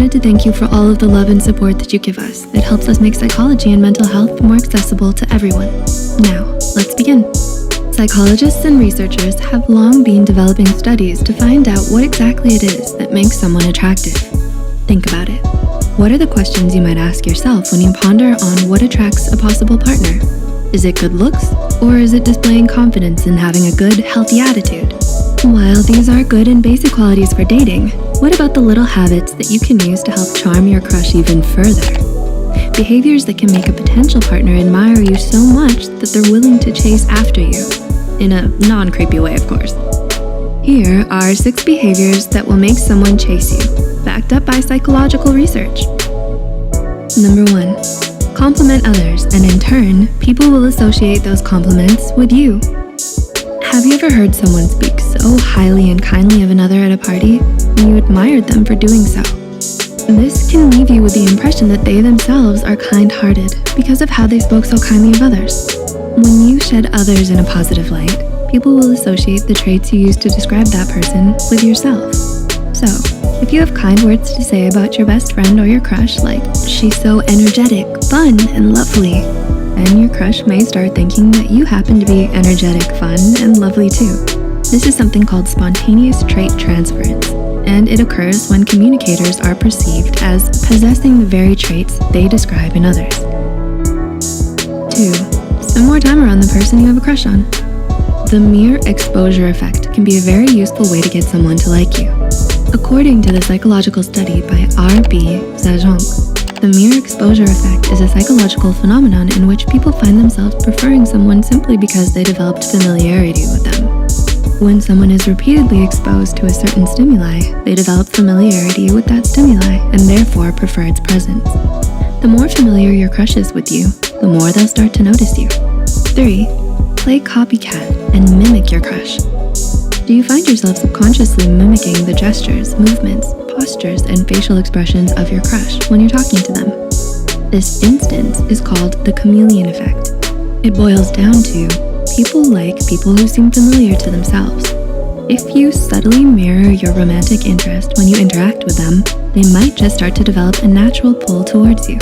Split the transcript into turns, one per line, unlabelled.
wanted to thank you for all of the love and support that you give us. It helps us make psychology and mental health more accessible to everyone. Now, let's begin. Psychologists and researchers have long been developing studies to find out what exactly it is that makes someone attractive. Think about it. What are the questions you might ask yourself when you ponder on what attracts a possible partner? Is it good looks, or is it displaying confidence and having a good, healthy attitude? While these are good and basic qualities for dating, what about the little habits that you can use to help charm your crush even further? Behaviors that can make a potential partner admire you so much that they're willing to chase after you. In a non-creepy way, of course. Here are 6 behaviors that will make someone chase you, backed up by psychological research. Number 1, compliment others, and in turn, people will associate those compliments with you. Have you ever heard someone speak so highly and kindly of another at a party, and you admired them for doing so? This can leave you with the impression that they themselves are kind-hearted because of how they spoke so kindly of others. When you shed others in a positive light, people will associate the traits you use to describe that person with yourself. So, if you have kind words to say about your best friend or your crush, like, she's so energetic, fun, and lovely, then your crush may start thinking that you happen to be energetic, fun, and lovely too. This is something called spontaneous trait transference, and it occurs when communicators are perceived as possessing the very traits they describe in others. 2. Spend more time around the person you have a crush on. The mere exposure effect can be a very useful way to get someone to like you. According to the psychological study by R.B. Zajong, the mere exposure effect is a psychological phenomenon in which people find themselves preferring someone simply because they developed familiarity with them. When someone is repeatedly exposed to a certain stimuli, they develop familiarity with that stimuli and therefore prefer its presence. The more familiar your crush is with you, the more they'll start to notice you. 3. Play copycat and mimic your crush. Do you find yourself subconsciously mimicking the gestures, movements, postures, and facial expressions of your crush when you're talking to them? This instance is called the chameleon effect. It boils down to people like people who seem familiar to themselves. If you subtly mirror your romantic interest when you interact with them, they might just start to develop a natural pull towards you.